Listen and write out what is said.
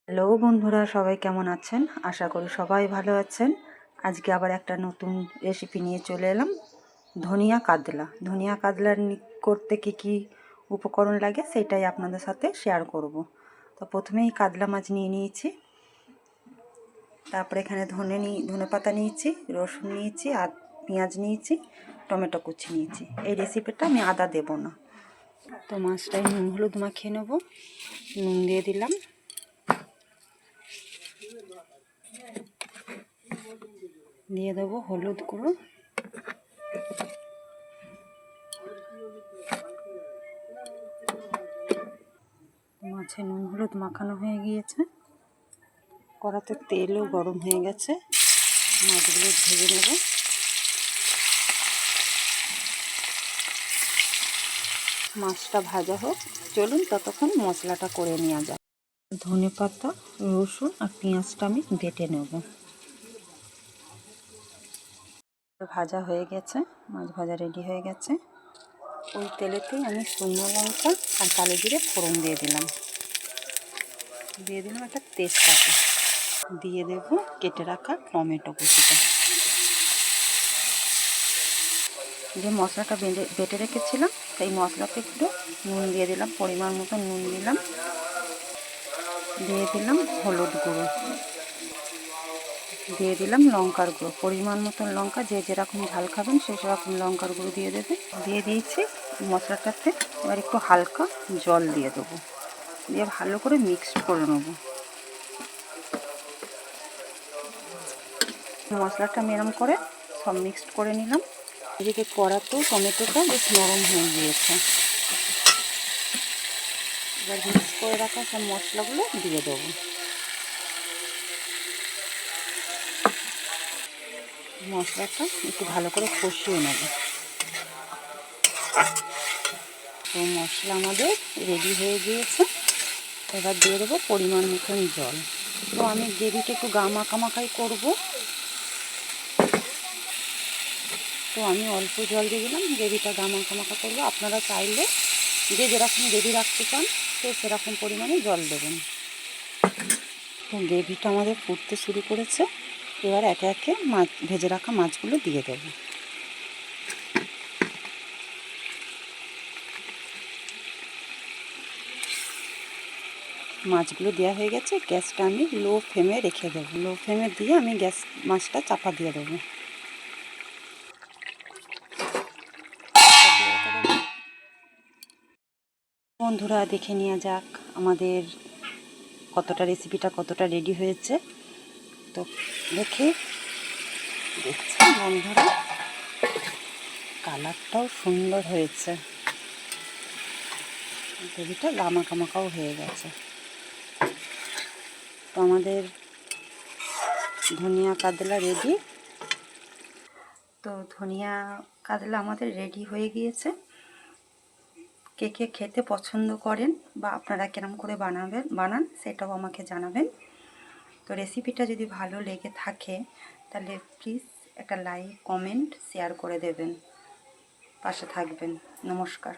Hello বন্ধুরা, সবাই কেমন আছেন? আশা করি সবাই ভালো আছেন। আজকে আবার একটা নতুন রেসিপি নিয়ে চলে এলাম। ধনিয়া কাতলা। ধনিয়া কাতলা করতে কী উপকরণ লাগে সেটাই আপনাদের সাথে শেয়ার করব। তো প্রথমেই কাতলা মাছ নিয়ে নিয়েছি, তারপরে এখানে ধনে পাতা নিয়েছি, রসুন নিয়েছি, আর পেঁয়াজ নিয়েছি, টমেটো কুচি নিয়েছি। এই রেসিপিটা আমি আদা দেব না। তো মাছটায় নুন হলুদ মাখিয়ে নেব। নুন দিয়ে দিলাম, দিয়ে দেবো হলুদ গুঁড়ো, মাছে নুন হলুদ মাখানো হয়ে গিয়েছে, কড়াতে তেলও গরম হয়ে গেছে। মাছগুলো ভেজে নেব। মাছটা ভাজা হোক, চলুন ততক্ষণ মশলাটা করে নেওয়া যাক। ধনে পাতা, রসুন আর পেঁয়াজটা আমি বেটে নেব। ভাজা হয়ে গেছে, মাছ ভাজা রেডি হয়ে গেছে। ওই তেলেতেই আমি শুকনো লঙ্কা আর কালো জিরে ফোড়ন দিয়ে দিলাম একটা তেজপাতা, দিয়ে দেব কেটে রাখা টমেটো কুচিটা। যে মশলাটা বেটে রেখেছিলাম সেই মশলাতে একটু নুন দিয়ে দিলাম, পরিমাণ মতো নুন দিলাম, দিয়ে দিলাম হলুদ গুঁড়ো, দিয়ে দিলাম লঙ্কার গুঁড়ো, পরিমাণ মতন লঙ্কা, যে যেরকম ঝাল খাবেন সে সেরকম লঙ্কার গুঁড়ো দিয়ে দেবে। দিয়ে দিয়েছি মশলাটাতে। এবার একটু হালকা জল দিয়ে দেবো, দিয়ে ভালো করে মিক্সড করে নেবো। মশলাটা আমি এরম করে সব মিক্সড করে নিলাম। এদিকে কড়াতেও টমেটোটা বেশ নরম হয়ে গিয়েছে। এবার মিক্স করে রাখা সব মশলাগুলো দিয়ে দেবো। মশলাটা একটু ভালো করে কষিয়ে নেব। তো মশলা আমাদের রেডি হয়ে গিয়েছে। এবার দিয়ে দেবো পরিমাণ মতন জল। তো আমি গ্রেভিটা একটু মাখাই করবো, তো আমি অল্প জল দিয়ে দিলাম। গ্রেভিটা মাখা করবো। আপনারা চাইলে যে যেরকম গ্রেভি রাখতে চান সে সেরকম পরিমাণে জল দেবেন। তো গ্রেভিটা আমাদের ফুটতে শুরু করেছে। এবার একে একে ভেজে রাখা মাছগুলো দিয়ে দেবো। মাছগুলো দেওয়া হয়ে গেছে। গ্যাসটা আমি লো ফ্লেমে রেখে দেবো। লো ফ্লেমে দিয়ে আমি মাছটা চাপা দিয়ে দেবো। বন্ধুরা, দেখে নেওয়া যাক আমাদের রেসিপিটা কতটা রেডি হয়েছে। তো দেখছি বন্ধুরা, কালারটাও সুন্দর হয়েছে, গ্রেভিটা গামাকাও হয়ে গেছে। তো আমাদের ধনিয়া কাতলা রেডি। তো ধনিয়া কাতলা আমাদের রেডি হয়ে গিয়েছে। কে কে খেতে পছন্দ করেন বা আপনারা কেরম করে বানান সেটাও আমাকে জানাবেন। তো রেসিপিটা যদি ভালো লেগে থাকে তাহলে প্লিজ একটা লাইক, কমেন্ট, শেয়ার করে দেবেন, পাশে থাকবেন। নমস্কার।